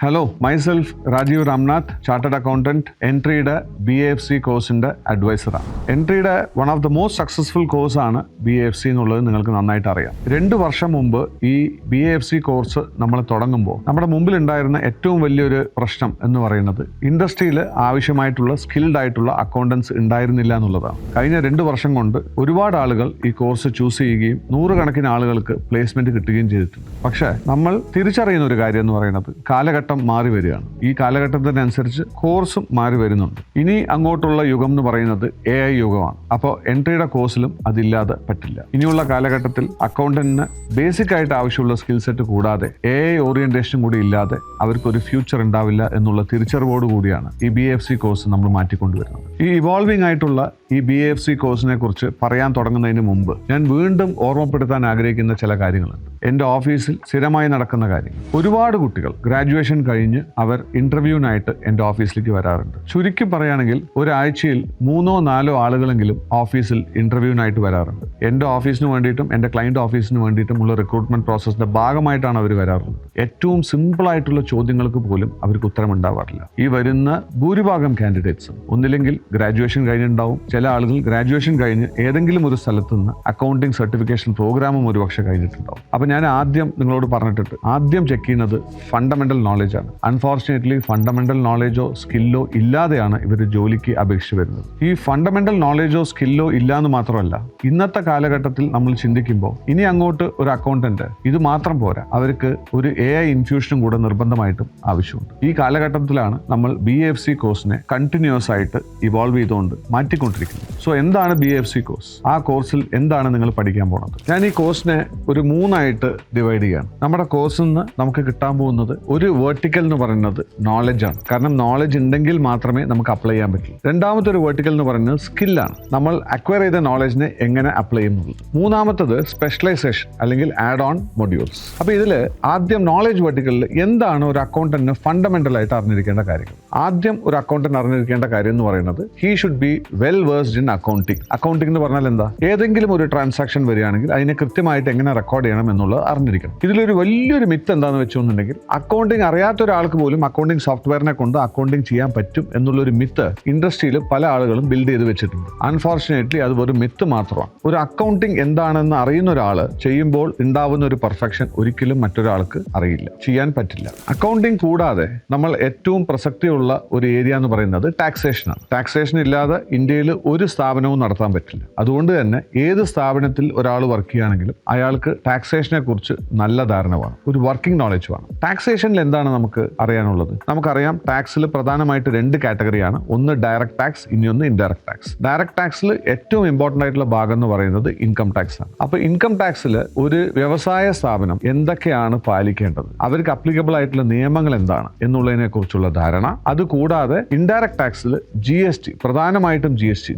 Hello myself Rajeev Ramnath chartered accountant എൻട്രിയുടെ BAFC കോഴ്സിൻ്റെ അഡ്വൈസറാണ്. എൻട്രിയുടെ one of the most successful കോഴ്സാണ് BAFC എന്നുള്ളത് നിങ്ങൾക്ക് നന്നായിട്ട് അറിയാം. 2 വർഷം മുമ്പ് ഈ BAFC കോഴ്സ് നമ്മൾ തുടങ്ങുമ്പോൾ നമ്മുടെ മുമ്പിൽ ഉണ്ടായിരുന്ന ഏറ്റവും വലിയൊരു പ്രശ്നം എന്ന് പറയുന്നത് ഇൻഡസ്ട്രിയിൽ ആവശ്യമായിട്ടുള്ള സ്കിൽഡ് ആയിട്ടുള്ള അക്കൗണ്ടൻസ് ഉണ്ടായിരുന്നില്ല എന്നുള്ളതാണ്. കഴിഞ്ഞ 2 വർഷം കൊണ്ട് ഒരുപാട് ആളുകൾ ഈ കോഴ്സ് ചൂസ് ചെയ്യുകയും 100 കണക്കിന് ആളുകൾക്ക് പ്ലേസ്മെന്റ് കിട്ടുകയും ചെയ്തിട്ടുണ്ട്. പക്ഷേ നമ്മൾ തിരിച്ചറിയുന്ന ഒരു കാര്യം എന്ന് പറയുന്നത് കാലഘട്ടം മാറി വരികയാണ്. ഈ കാലഘട്ടത്തിനനുസരിച്ച് കോഴ്സും മാറി വരുന്നുണ്ട്. ഇനി അങ്ങോട്ടുള്ള യുഗം എന്ന് പറയുന്നത് AI യുഗമാണ്. അപ്പോൾ എൻട്രിയുടെ കോഴ്സിലും അതില്ലാതെ പറ്റില്ല. ഇനിയുള്ള കാലഘട്ടത്തിൽ അക്കൗണ്ടന്റിന് ബേസിക് ആയിട്ട് ആവശ്യമുള്ള സ്കിൽ സെറ്റ് കൂടാതെ AI ഓറിയന്റേഷൻ കൂടി ഇല്ലാതെ അവർക്കൊരു ഫ്യൂച്ചർ ഉണ്ടാവില്ല എന്നുള്ള തിരിച്ചറിവോട് കൂടിയാണ് ഈ BAFC കോഴ്സ് നമ്മൾ മാറ്റിക്കൊണ്ടുവരുന്നത്. ഈ ഇവോൾവിംഗ് ആയിട്ടുള്ള ഈ BAFC കോഴ്സിനെ കുറിച്ച് പറയാൻ തുടങ്ങുന്നതിന് മുമ്പ് ഞാൻ വീണ്ടും ഓർമ്മപ്പെടുത്താൻ ആഗ്രഹിക്കുന്ന ചില കാര്യങ്ങളുണ്ട്. എൻ്റെ ഓഫീസിൽ സ്ഥിരമായി നടക്കുന്ന കാര്യങ്ങൾ. ഒരുപാട് കുട്ടികൾ ഗ്രാജുവേഷൻ കഴിഞ്ഞ് അവർ ഇന്റർവ്യൂവിനായിട്ട് എൻ്റെ ഓഫീസിലേക്ക് വരാറുണ്ട്. ചുരുക്കി പറയുകയാണെങ്കിൽ ഒരാഴ്ചയിൽ 3-4 ആളുകളെങ്കിലും ഓഫീസിൽ ഇന്റർവ്യൂവിനായിട്ട് വരാറുണ്ട്. എൻ്റെ ഓഫീസിന് വേണ്ടിയിട്ടും എൻ്റെ ക്ലയൻറ്റ് ഓഫീസിന് വേണ്ടിയിട്ടും ഉള്ള റിക്രൂട്ട്മെന്റ് പ്രോസസ്സിന്റെ ഭാഗമായിട്ടാണ് അവർ വരാറുള്ളത്. ഏറ്റവും സിമ്പിൾ ആയിട്ടുള്ള ചോദ്യങ്ങൾക്ക് പോലും അവർക്ക് ഉത്തരം ഉണ്ടാവാറില്ല. ഈ വരുന്ന ഭൂരിഭാഗം കാൻഡിഡേറ്റ്സും ഒന്നില്ലെങ്കിൽ ഗ്രാജുവേഷൻ കഴിഞ്ഞിട്ടുണ്ടാവും, ചില ആളുകൾ ഗ്രാജുവേഷൻ കഴിഞ്ഞ് ഏതെങ്കിലും ഒരു സ്ഥലത്ത് നിന്ന് അക്കൗണ്ടിങ് സർട്ടിഫിക്കേഷൻ പ്രോഗ്രാമും ഒരുപക്ഷെ കഴിഞ്ഞിട്ടുണ്ടാവും. അപ്പോൾ ഞാൻ ആദ്യം നിങ്ങളോട് പറഞ്ഞിട്ടുണ്ട്, ആദ്യം ചെക്ക് ചെയ്യുന്നത് ഫണ്ടമെന്റൽ നോളജ് ആണ്. അൺഫോർച്ചുനേറ്റ്ലി ഫണ്ടമെന്റൽ നോളജോ സ്കില്ലോ ഇല്ലാതെയാണ് ഇവർ ജോലിക്ക് അപേക്ഷിച്ച് വരുന്നത്. ഈ ഫണ്ടമെന്റൽ നോളജോ സ്കില്ലോ ഇല്ലാന്ന് മാത്രമല്ല, ഇന്നത്തെ കാലഘട്ടത്തിൽ നമ്മൾ ചിന്തിക്കുമ്പോൾ ഇനി അങ്ങോട്ട് ഒരു അക്കൗണ്ടന്റ് ഇത് മാത്രം പോരാ, അവർക്ക് ഒരു AI ഇൻഫ്യൂഷനും കൂടെ നിർബന്ധമായിട്ടും ആവശ്യമുണ്ട്. ഈ കാലഘട്ടത്തിലാണ് നമ്മൾ BAFC കോഴ്സിനെ കണ്ടിന്യൂസ് ആയിട്ട് ഇവോൾവ് ചെയ്തുകൊണ്ട് മാറ്റിക്കൊണ്ടിരിക്കുന്നത്. സോ എന്താണ് BAFC കോഴ്സ്? ആ കോഴ്സിൽ എന്താണ് നിങ്ങൾ പഠിക്കാൻ പോകുന്നത്? ഞാൻ ഈ കോഴ്സിനെ ഒരു 3 ആയിട്ട് ഡിവൈഡ് ചെയ്യാണ്. നമ്മുടെ കോഴ്സിൽ നിന്ന് നമുക്ക് കിട്ടാൻ പോകുന്നത് ഒരു വേർട്ടിക്കൽ എന്ന് പറയുന്നത് നോളജ് ആണ്. കാരണം നോളജ് ഉണ്ടെങ്കിൽ മാത്രമേ നമുക്ക് അപ്ലൈ ചെയ്യാൻ പറ്റൂ. രണ്ടാമത്തെ ഒരു വേർട്ടിക്കൽ എന്ന് പറയുന്നത് സ്കില്ലാണ്. നമ്മൾ അക്വയർ ചെയ്ത നോളജിനെ എങ്ങനെ അപ്ലൈ ചെയ്യുന്നുള്ളത്. മൂന്നാമത്തത് സ്പെഷ്യലൈസേഷൻ അല്ലെങ്കിൽ ആഡ് ഓൺ മൊഡ്യൂൾസ്. അപ്പോൾ ഇതിൽ ആദ്യം നോളജ് വേർട്ടിക്കലിൽ എന്താണ് ഒരു അക്കൗണ്ടന്റിന് ഫണ്ടമെന്റൽ ആയിട്ട് അറിഞ്ഞിരിക്കേണ്ട കാര്യങ്ങൾ. ആദ്യം ഒരു അക്കൗണ്ടന്റ് അറിഞ്ഞിരിക്കേണ്ട കാര്യം എന്ന് പറയുന്നത് he should be well versed in accounting. Accounting എന്ന് പറഞ്ഞാൽ എന്താ? ഏതെങ്കിലും ഒരു ട്രാൻസാക്ഷൻ വരികയാണെങ്കിൽ അതിനെ കൃത്യമായിട്ട് എങ്ങനെ റെക്കോർഡ് ചെയ്യണം എന്നുള്ളത് അറിഞ്ഞിരിക്കണം. ഇതിലൊരു വലിയൊരു മിത്ത് എന്താണെന്ന് വെച്ചുകൊണ്ടുണ്ടെങ്കിൽ അക്കൗണ്ടിങ് അറിയാത്ത ഒരാൾക്ക് പോലും അക്കൗണ്ടിങ് സോഫ്റ്റ്വെയറിനെ കൊണ്ട് അക്കൗണ്ടിങ് ചെയ്യാൻ പറ്റും എന്നുള്ളൊരു മിത്ത് ഇൻഡസ്ട്രിയിൽ പല ആളുകളും ബിൽഡ് ചെയ്ത് വെച്ചിട്ടുണ്ട്. അൺഫോർച്ചുനേറ്റ്ലി അത് വെറും മിത്ത് മാത്രമാണ്. ഒരു അക്കൗണ്ടിങ് എന്താണെന്ന് അറിയുന്ന ഒരാൾ ചെയ്യുമ്പോൾ ഉണ്ടാവുന്ന ഒരു പെർഫെക്ഷൻ ഒരിക്കലും മറ്റൊരാൾക്ക് അറിയില്ല, ചെയ്യാൻ പറ്റില്ല. അക്കൗണ്ടിങ് കൂടാതെ നമ്മൾ ഏറ്റവും പ്രസക്തിയുള്ള ഒരു ഏരിയ എന്ന് പറയുന്നത് ടാക്സേഷനാണ്. ടാക്സേഷൻ ഇല്ലാതെ ഇന്ത്യയിൽ ഒരു സ്ഥാപനവും നടത്താൻ പറ്റില്ല. അതുകൊണ്ട് തന്നെ ഏത് സ്ഥാപനത്തിൽ ഒരാൾ വർക്ക് ചെയ്യുകയാണെങ്കിലും അയാൾക്ക് ടാക്സേഷനെ കുറിച്ച് നല്ല ധാരണ വേണം, ഒരു വർക്കിംഗ് നോളജ് വേണം. ടാക്സേഷനിൽ എന്താണ് നമുക്ക് അറിയാനുള്ളത്? നമുക്കറിയാം ടാക്സിൽ പ്രധാനമായിട്ട് 2 കാറ്റഗറിയാണ്. ഒന്ന് ഡയറക്ട് ടാക്സ്, ഇനിയൊന്ന് ഇൻഡയറക്ട് ടാക്സ്. ഡയറക്ട് ടാക്സിൽ ഏറ്റവും ഇമ്പോർട്ടൻ്റ് ആയിട്ടുള്ള ഭാഗം എന്ന് പറയുന്നത് ഇൻകം ടാക്സ് ആണ്. അപ്പോൾ ഇൻകം ടാക്സിൽ ഒരു വ്യവസായ സ്ഥാപനം എന്തൊക്കെയാണ് പാലിക്കേണ്ടത്, അവർക്ക് അപ്ലിക്കബിൾ ആയിട്ടുള്ള നിയമങ്ങൾ എന്താണ് എന്നുള്ളതിനെ കുറിച്ചുള്ള ധാരണ. അതുകൂടാതെ ഇൻഡയറക്ട് ടാക്സിൽ GST, പ്രധാനമായിട്ടും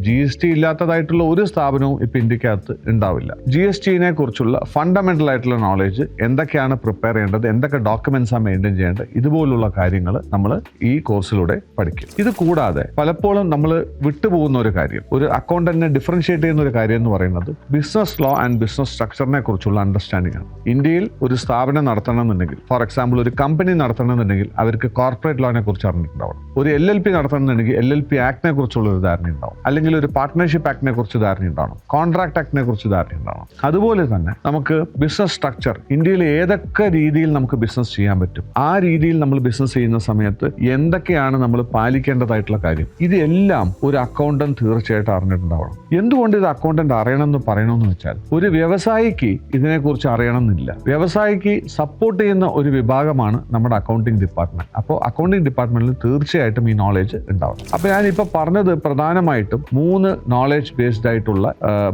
GST ഇല്ലാത്തതായിട്ടുള്ള ഒരു സ്ഥാപനവും ഇപ്പൊ ഇന്ത്യക്കകത്ത് ഉണ്ടാവില്ല. GSTനെ കുറിച്ചുള്ള ഫണ്ടമെന്റൽ ആയിട്ടുള്ള നോളജ്, എന്തൊക്കെയാണ് പ്രിപ്പയർ ചെയ്യേണ്ടത്, എന്തൊക്കെ ഡോക്യുമെന്റ്സ് ആണ് മെയിൻറ്റെയിൻ ചെയ്യേണ്ടത്, ഇതുപോലുള്ള കാര്യങ്ങൾ നമ്മൾ ഈ കോഴ്സിലൂടെ പഠിക്കും. ഇത് കൂടാതെ പലപ്പോഴും നമ്മൾ വിട്ടുപോകുന്ന ഒരു കാര്യം, ഒരു അക്കൗണ്ടന്റിനെ ഡിഫറൻഷിയേറ്റ് ചെയ്യുന്ന ഒരു കാര്യം എന്ന് പറയുന്നത് ബിസിനസ് ലോ ആൻഡ് ബിസിനസ് സ്ട്രക്ചറിനെ കുറിച്ചുള്ള അണ്ടർസ്റ്റാൻഡിംഗ് ആണ്. ഇന്ത്യയിൽ ഒരു സ്ഥാപനം നടത്തണമെന്നുണ്ടെങ്കിൽ, ഫോർ എക്സാമ്പിൾ ഒരു കമ്പനി നടത്തണമെന്നുണ്ടെങ്കിൽ അവർക്ക് കോർപ്പറേറ്റ് ലോനെ കുറിച്ച് അറിഞ്ഞിട്ടുണ്ടാവണം. ഒരു LLP നടത്തണമെന്നുണ്ടെങ്കിൽ LLP ആക്ടിനെ കുറിച്ചുള്ള ഒരു ധാരണ ഉണ്ടാവും. അല്ലെങ്കിൽ ഒരു പാർട്ട്ണർഷിപ്പ് ആക്ടിനെ കുറിച്ച് ധാരണ ഉണ്ടാവണം. കോൺട്രാക്ട് ആക്ടിനെ കുറിച്ച് ധാരണ ഉണ്ടാവണം. അതുപോലെ തന്നെ നമുക്ക് ബിസിനസ് സ്ട്രക്ചർ, ഇന്ത്യയിൽ ഏതൊക്കെ രീതിയിൽ നമുക്ക് ബിസിനസ് ചെയ്യാൻ പറ്റും, ആ രീതിയിൽ നമ്മൾ ബിസിനസ് ചെയ്യുന്ന സമയത്ത് എന്തൊക്കെയാണ് നമ്മൾ പാലിക്കേണ്ടതായിട്ടുള്ള കാര്യം, ഇതെല്ലാം ഒരു അക്കൗണ്ടന്റ് തീർച്ചയായിട്ടും അറിഞ്ഞിട്ടുണ്ടാവണം. എന്തുകൊണ്ട് ഇത് അക്കൗണ്ടന്റ് അറിയണമെന്ന് പറയണമെന്ന് വെച്ചാൽ, ഒരു വ്യവസായിക്ക് ഇതിനെക്കുറിച്ച് അറിയണമെന്നില്ല. വ്യവസായിക്ക് സപ്പോർട്ട് ചെയ്യുന്ന ഒരു വിഭാഗമാണ് നമ്മുടെ അക്കൗണ്ടിങ് ഡിപ്പാർട്ട്മെന്റ്. അപ്പോൾ അക്കൗണ്ടിങ് ഡിപ്പാർട്ട്മെന്റിൽ തീർച്ചയായിട്ടും ഈ നോളജ് ഉണ്ടാവണം. അപ്പോൾ ഞാനിപ്പോൾ പറഞ്ഞത് പ്രധാനമായിട്ടും 3 നോളജ് ബേസ്ഡ് ആയിട്ടുള്ള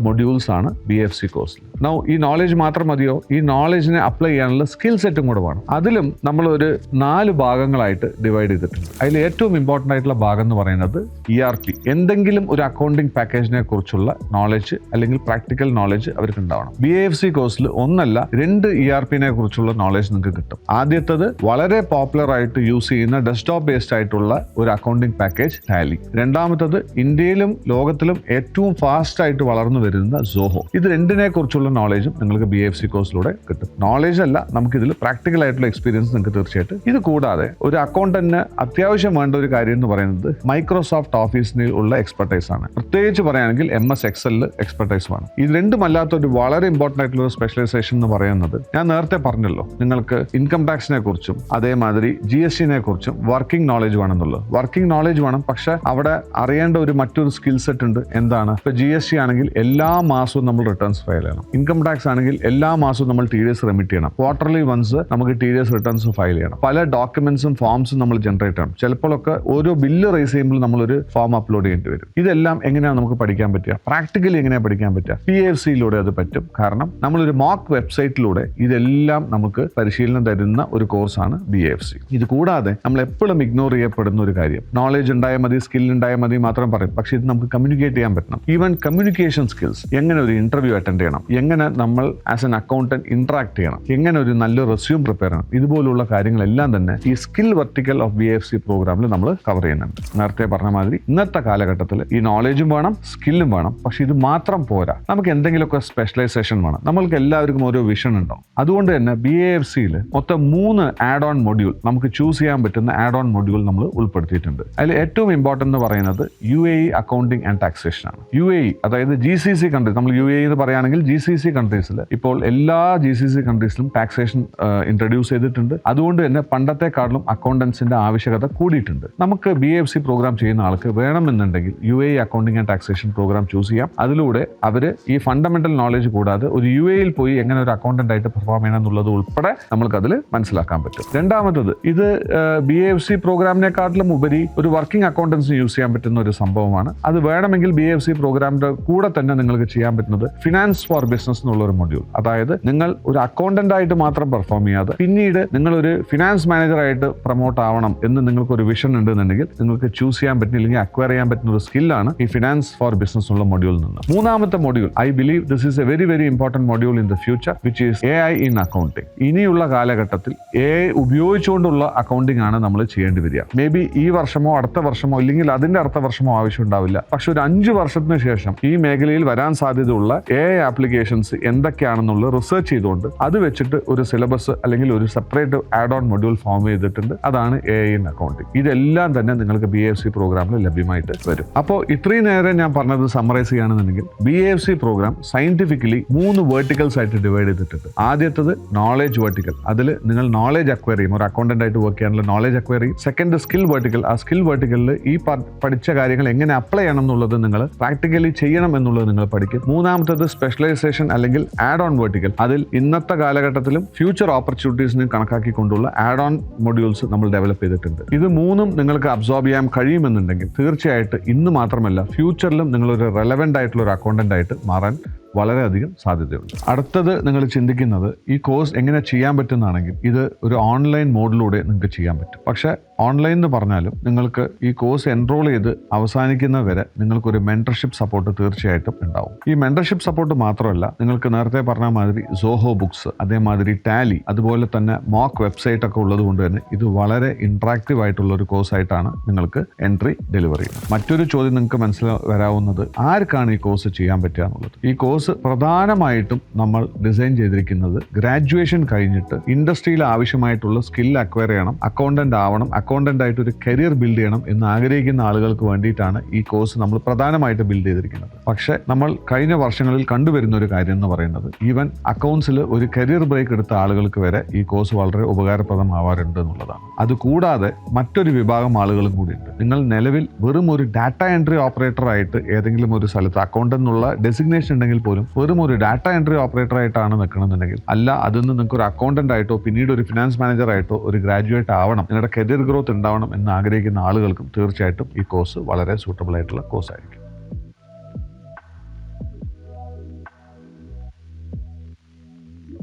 മൊഡ്യൂൾസ് ആണ് BAFC കോഴ്സിൽ. നൗ ഈ നോളജ് മാത്രം മതിയോ? ഈ നോളജിനെ അപ്ലൈ ചെയ്യാനുള്ള സ്കിൽ സെറ്റും കൂടെ വേണം. അതിലും നമ്മളൊരു 4 ഭാഗങ്ങളായിട്ട് ഡിവൈഡ് ചെയ്തിട്ടുണ്ട്. അതിൽ ഏറ്റവും ഇമ്പോർട്ടൻ്റ് ആയിട്ടുള്ള ഭാഗം എന്ന് പറയുന്നത് ERP. എന്തെങ്കിലും ഒരു അക്കൗണ്ടിങ് പാക്കേജിനെ കുറിച്ചുള്ള നോളജ് അല്ലെങ്കിൽ പ്രാക്ടിക്കൽ നോളജ് അവർക്ക് ഉണ്ടാവണം. BAFC കോഴ്സിൽ 1 അല്ല 2 ERPനെ കുറിച്ചുള്ള നോളജ് നിങ്ങൾക്ക് കിട്ടും. ആദ്യത്തേത് വളരെ പോപ്പുലർ ആയിട്ട് യൂസ് ചെയ്യുന്ന ഡെസ്ക്ടോപ്പ് ബേസ്ഡ് ആയിട്ടുള്ള ഒരു അക്കൗണ്ടിങ് പാക്കേജ് ടാലി. രണ്ടാമത്തത് ഇന്ത്യയിലും ലോകത്തിലും ഏറ്റവും ഫാസ്റ്റ് ആയിട്ട് വളർന്നു വരുന്ന Zoho. ഇത് 2നെ കുറിച്ചുള്ള നോളജും നിങ്ങൾക്ക് BAFC കോഴ്സിലൂടെ കോഴ്സിലൂടെ കിട്ടും. നോളേജ് അല്ല, നമുക്കിതിൽ പ്രാക്ടിക്കൽ ആയിട്ടുള്ള എക്സ്പീരിയൻസ് നിങ്ങൾക്ക് തീർച്ചയായിട്ടും. ഇത് കൂടാതെ ഒരു അക്കൗണ്ടന്റിന് അത്യാവശ്യം വേണ്ട ഒരു കാര്യം എന്ന് പറയുന്നത് മൈക്രോസോഫ്റ്റ് ഓഫീസിൽ ഉള്ള എക്സ്പെർട്ടൈസ് ആണ്. പ്രത്യേകിച്ച് പറയുകയാണെങ്കിൽ MS Excel എക്സ്പെർട്ടൈസ് ആണ്. ഇത് രണ്ടുമല്ലാത്ത ഒരു വളരെ ഇമ്പോർട്ടൻ്റ് ആയിട്ടുള്ള ഒരു സ്പെഷ്യലൈസേഷൻ എന്ന് പറയുന്നത്, ഞാൻ നേരത്തെ പറഞ്ഞല്ലോ നിങ്ങൾക്ക് ഇൻകം ടാക്സിനെ കുറിച്ചും അതേമാതിരി GST കുറിച്ചും വർക്കിംഗ് നോളേജ് വേണമെന്നുള്ളത്. വർക്കിംഗ് നോളേജ് വേണം, പക്ഷെ അവിടെ അറിയേണ്ട മറ്റൊരു സ്കിൽ സെറ്റ് ഉണ്ട്. എന്താണ്? ഇപ്പൊ GST ആണെങ്കിൽ എല്ലാ മാസവും നമ്മൾ റിട്ടേൺസ് ഫയൽ ചെയ്യണം. ഇൻകം ടാക്സ് ആണെങ്കിൽ എല്ലാ മാസവും നമ്മൾ TDS റെമിറ്റ് ചെയ്യണം. ക്വാർട്ടർലി വൺസ് നമുക്ക് TDS റിട്ടേൺസ് ഫയൽ ചെയ്യണം. പല ഡോക്യുമെന്റ്സും ഫോംസും നമ്മൾ ജനറേറ്റ് ചെയ്യണം. ചിലപ്പോഴൊക്കെ ഓരോ ബില്ല് റൈസ് ചെയ്യുമ്പോൾ നമ്മളൊരു ഫോം അപ്ലോഡ് ചെയ്യേണ്ടി വരും. ഇതെല്ലാം എങ്ങനെയാണ് നമുക്ക് പഠിക്കാൻ പറ്റുക? പ്രാക്ടിക്കലി എങ്ങനെയാണ് പഠിക്കാൻ പറ്റുക? PFCയിലൂടെ അത് പറ്റും. കാരണം നമ്മളൊരു മോക്ക് വെബ്സൈറ്റിലൂടെ ഇതെല്ലാം നമുക്ക് പരിശീലനം തരുന്ന ഒരു കോഴ്സാണ് BAFC. ഇത് കൂടാതെ നമ്മൾ എപ്പോഴും ഇഗ്നോർ ചെയ്യപ്പെടുന്ന ഒരു കാര്യം, നോളേജ് ഉണ്ടായാൽ മതി, സ്കിൽ ഉണ്ടായാൽ മതി മാത്രം പറയും. പക്ഷെ ഇത് നമുക്ക് കമ്മ്യൂണിക്കേറ്റ് ചെയ്യാൻ പറ്റണം. ഈവൻ കമ്മ്യൂണിക്കേഷൻ സ്കിൽസ്, എങ്ങനെ ഒരു ഇന്റർവ്യൂ അറ്റൻഡ് ചെയ്യണം, എങ്ങനെ നമ്മൾ ആസ് എൻ അക്കൗണ്ടന്റ് ഇന്ററാക്ട് ചെയ്യണം, എങ്ങനെ ഒരു നല്ല റെസ്യൂം പ്രിപ്പയർ ചെയ്യണം, ഇതുപോലുള്ള കാര്യങ്ങളെല്ലാം തന്നെ ഈ സ്കിൽ വെർട്ടിക്കൽ ഓഫ് BAFC പ്രോഗ്രാമിൽ നമ്മൾ കവർ ചെയ്യുന്നുണ്ട്. നേരത്തെ പറഞ്ഞ മാതിരി ഇന്നത്തെ കാലഘട്ടത്തിൽ ഈ നോളേജും വേണം, സ്കില്ലും വേണം. പക്ഷെ ഇത് മാത്രം പോരാ, നമുക്ക് എന്തെങ്കിലുമൊക്കെ സ്പെഷ്യലൈസേഷൻ വേണം. നമ്മൾക്ക് എല്ലാവർക്കും ഓരോ വിഷൻ ഉണ്ടാവും. അതുകൊണ്ട് തന്നെ BAFCയിൽ മൊത്തം 3 ആഡ് ഓൺ മൊഡ്യൂൾ, നമുക്ക് ചൂസ് ചെയ്യാൻ പറ്റുന്ന ആഡ് ഓൺ മൊഡ്യൂൾ നമ്മൾ ഉൾപ്പെടുത്തിയിട്ടുണ്ട്. അതിൽ ഏറ്റവും ഇമ്പോർട്ടൻ്റ് എന്ന് പറയുന്നത് UAE അക്കൗണ്ടിങ് ആൻഡ് ടാക്സേഷൻ ആണ്. UAE അതായത് GCC കൺട്രീസ്, നമ്മൾ UAE എന്ന് പറയുകയാണെങ്കിൽ GCC കൺട്രീസിൽ ഇപ്പോൾ എല്ലാ GCC കൺട്രീസിലും ടാക്സേഷൻ ഇൻട്രൊഡ്യൂസ് ചെയ്തിട്ടുണ്ട്. അതുകൊണ്ട് തന്നെ പണ്ടത്തെക്കാളും അക്കൗണ്ടൻസിന്റെ ആവശ്യകത കൂടിയിട്ടുണ്ട്. നമുക്ക് BAFC പ്രോഗ്രാം ചെയ്യുന്ന ആൾക്ക് വേണമെന്നുണ്ടെങ്കിൽ UAE accounting and taxation programme choose ചെയ്യാം. അതിലൂടെ അവർ ഈ ഫണ്ടമെന്റൽ നോളേജ് കൂടാതെ ഒരു UAEയിൽ പോയി എങ്ങനെ ഒരു അക്കൗണ്ടന്റ് ആയിട്ട് പെർഫോം ചെയ്യണം എന്നുള്ളത് ഉൾപ്പെടെ നമുക്ക് അതിൽ മനസ്സിലാക്കാൻ പറ്റും. രണ്ടാമത്തത്, ഇത് BAFC പ്രോഗ്രാമിനെക്കാട്ടിലും ഉപരി ഒരു വർക്കിംഗ് അക്കൗണ്ടൻസിന് യൂസ് ചെയ്യാൻ പറ്റുന്ന ഒരു സംഭവമാണ്. അത് വേണമെങ്കിൽ BAFC പ്രോഗ്രാമിന്റെ കൂടെ തന്നെ നിങ്ങൾക്ക് ചെയ്യാൻ പറ്റുന്നത് ഫിനാൻസ് ഫോർ ബിസിനസ് എന്നുള്ള ഒരു മൊഡ്യൂൾ. അതായത് നിങ്ങൾ ഒരു അക്കൗണ്ടന്റ് ആയിട്ട് മാത്രം പെർഫോം ചെയ്യാതെ പിന്നീട് നിങ്ങൾ ഒരു ഫിനാൻസ് മാനേജറായിട്ട് പ്രൊമോട്ട് ആവണം എന്ന് നിങ്ങൾക്ക് ഒരു വിഷൻ ഉണ്ടെന്നുണ്ടെങ്കിൽ നിങ്ങൾക്ക് ചൂസ് ചെയ്യാൻ പറ്റുന്ന, അല്ലെങ്കിൽ അക്വയർ ചെയ്യാൻ പറ്റുന്ന ഒരു സ്കില്ലാണ് ഈ ഫിനാൻസ് ഫോർ ബിസിനസ് ഉള്ള മൊഡ്യൂളിൽ നിന്ന്. മൂന്നാമത്തെ module, I believe this is A very very important module in the future, which is AI in accounting. ഇനിയുള്ള കാലഘട്ടത്തിൽ AI ഉപയോഗിച്ചുകൊണ്ടുള്ള അക്കൗണ്ടിങ് ആണ് നമ്മൾ ചെയ്യേണ്ടി വരിക. മേ ബി ഈ വർഷമോ അടുത്ത വർഷമോ ഇല്ലെങ്കിൽ അതിന്റെ അടുത്ത വർഷമോ ആവശ്യം ഉണ്ടാവില്ല. പക്ഷെ ഒരു 5 വർഷത്തിന് ശേഷം ഈ മേഖലയിൽ വരാൻ സാധ്യതയുള്ള AI ആപ്ലിക്കേഷൻസ് എന്തൊക്കെയാണെന്നുള്ളത് റിസർച്ച് ചെയ്തുകൊണ്ട് അത് വെച്ചിട്ട് ഒരു സിലബസ് അല്ലെങ്കിൽ ഒരു separate add on module form ചെയ്തിട്ടുണ്ട്. അതാണ് AI ഇൻ അക്കൗണ്ടിങ്. ഇതെല്ലാം തന്നെ നിങ്ങൾക്ക് BAFC പ്രോഗ്രാമിൽ ലഭ്യമായിട്ട് വരും. അപ്പോൾ ഇത്രയും നേരം ഞാൻ പറഞ്ഞത് സമ്മറൈസ് ചെയ്യുകയാണെന്നുണ്ടെങ്കിൽ BAFC പ്രോഗ്രാം സയന്റിഫിക്കലി 3 വേർട്ടിക്കൽസ് ആയിട്ട് ഡിവൈഡ് ചെയ്തിട്ടുണ്ട്. ആദ്യത്തത് നോളേജ് വേർട്ടിക്കൽ, അതിൽ നിങ്ങൾ നോളേജ് അക്വയർ ചെയ്യും, ഒരു അക്കൗണ്ടന്റ് ആയിട്ട് വർക്ക് ചെയ്യാനുള്ള നോളേജ് അക്വയർ ചെയ്യും. സെക്കൻഡ് സ്കിൽ വേർട്ടിക്കൽ, ആ സ്കിൽ വേർട്ടിക്കലിൽ ഈ പഠിച്ച കാര്യങ്ങൾ എങ്ങനെ അപ്ലൈ ചെയ്യണം എന്നുള്ളത് നിങ്ങൾ പ്രാക്ടിക്കലി ചെയ്യണം എന്നുള്ളത് നിങ്ങൾ പഠിക്കും. മൂന്നാമത്തത് സ്പെഷ്യലൈസേഷൻ അല്ലെങ്കിൽ ആഡ് ഓൺ വേർട്ടിക്കൽ, അതിൽ ഇന്നത്തെ കാലഘട്ടത്തിലും ഫ്യൂച്ചർ ഓപ്പർച്യൂണിറ്റീസിനും കണക്കാക്കിക്കൊണ്ടുള്ള ആഡ് ഓൺ മൊഡ്യൂൾസ് നമ്മൾ ഡെവലപ്പ് ചെയ്തിട്ടുണ്ട്. ഇത് 3ഉം നിങ്ങൾക്ക് അബ്സോർബ് ചെയ്യാൻ കഴിയുമെന്നുണ്ടെങ്കിൽ തീർച്ചയായിട്ടും ഇന്ന് മാത്രമല്ല ഫ്യൂച്ചറിലും നിങ്ങളൊരു റെലവെന്റ് ആയിട്ടുള്ള ഒരു അക്കൗണ്ടന്റ് ആയിട്ട് മാറാൻ വളരെയധികം സാധ്യതയുണ്ട്. അടുത്തത് നിങ്ങൾ ചിന്തിക്കുന്നത് ഈ കോഴ്സ് എങ്ങനെ ചെയ്യാൻ പറ്റുന്നതാണെങ്കിൽ ഇത് ഒരു ഓൺലൈൻ മോഡിലൂടെ നിങ്ങൾക്ക് ചെയ്യാൻ പറ്റും. പക്ഷേ ഓൺലൈൻ എന്ന് പറഞ്ഞാലും നിങ്ങൾക്ക് ഈ കോഴ്സ് എൻറോൾ ചെയ്ത് അവസാനിക്കുന്നത് വരെ നിങ്ങൾക്കൊരു മെന്റർഷിപ്പ് സപ്പോർട്ട് തീർച്ചയായിട്ടും ഉണ്ടാവും. ഈ മെന്റർഷിപ്പ് സപ്പോർട്ട് മാത്രമല്ല, നിങ്ങൾക്ക് നേരത്തെ പറഞ്ഞ മാതിരി സോഹോ ബുക്സ്, അതേമാതിരി ടാലി, അതുപോലെ തന്നെ മോക്ക് വെബ്സൈറ്റ് ഒക്കെ ഉള്ളത് കൊണ്ട് തന്നെ ഇത് വളരെ ഇന്ററാക്റ്റീവ് ആയിട്ടുള്ള ഒരു കോഴ്സായിട്ടാണ് നിങ്ങൾക്ക് എൻട്രി ഡെലിവറി ചെയ്യുന്നത്. മറ്റൊരു ചോദ്യം നിങ്ങൾക്ക് വരാവുന്നത് ആർക്കാണ് ഈ കോഴ്സ് ചെയ്യാൻ പറ്റുക എന്നുള്ളത്. ഈ കോഴ്സ് പ്രധാനമായിട്ടും നമ്മൾ ഡിസൈൻ ചെയ്തിരിക്കുന്നത് ഗ്രാജുവേഷൻ കഴിഞ്ഞിട്ട് ഇൻഡസ്ട്രിയിൽ ആവശ്യമായിട്ടുള്ള സ്കിൽ അക്വയർ ചെയ്യണം, അക്കൗണ്ടന്റ് ആവണം, അക്കൗണ്ടന്റ് ആയിട്ട് ഒരു കരിയർ ബിൽഡ് ചെയ്യണം എന്ന് ആഗ്രഹിക്കുന്ന ആളുകൾക്ക് വേണ്ടിയിട്ടാണ് ഈ കോഴ്സ് നമ്മൾ പ്രധാനമായിട്ട് ബിൽഡ് ചെയ്തിരിക്കുന്നത്. പക്ഷേ നമ്മൾ കഴിഞ്ഞ വർഷങ്ങളിൽ കണ്ടുവരുന്ന ഒരു കാര്യം എന്ന് പറയുന്നത് ഈവൻ അക്കൗണ്ട്സിൽ ഒരു കരിയർ ബ്രേക്ക് എടുത്ത ആളുകൾക്ക് വരെ ഈ കോഴ്സ് വളരെ ഉപകാരപ്രദമാവാറുണ്ട് എന്നുള്ളതാണ്. അതുകൂടാതെ മറ്റൊരു വിഭാഗം ആളുകളും കൂടിയുണ്ട്. നിങ്ങൾ നിലവിൽ വെറും ഒരു ഡാറ്റ എൻട്രി ഓപ്പറേറ്റർ ആയിട്ട് ഏതെങ്കിലും ഒരു സ്ഥലത്ത് അക്കൗണ്ടന്റ് എന്നുള്ള ഡെസിഗ്നേഷൻ ഉണ്ടെങ്കിൽ പോലും വെറും ഒരു ഡാറ്റ എൻട്രി ഓപ്പറേറ്റർ ആയിട്ടാണ് നിൽക്കണമെന്നുണ്ടെങ്കിൽ, അല്ല അതിൽ നിന്ന് നിങ്ങൾക്ക് ഒരു അക്കൗണ്ടന്റ് ആയിട്ടോ പിന്നീട് ഒരു ഫിനാൻസ് മാനേജർ ആയിട്ടോ ഒരു ഗ്രാജുവേറ്റ് ആവണം, നിങ്ങളുടെ കരിയർ ഗ്രോത്ത് ഉണ്ടാവണം എന്ന് ആഗ്രഹിക്കുന്ന ആളുകൾക്കും തീർച്ചയായിട്ടും ഈ കോഴ്സ് വളരെ സൂട്ടബിൾ ആയിട്ടുള്ള കോഴ്സായിരിക്കും.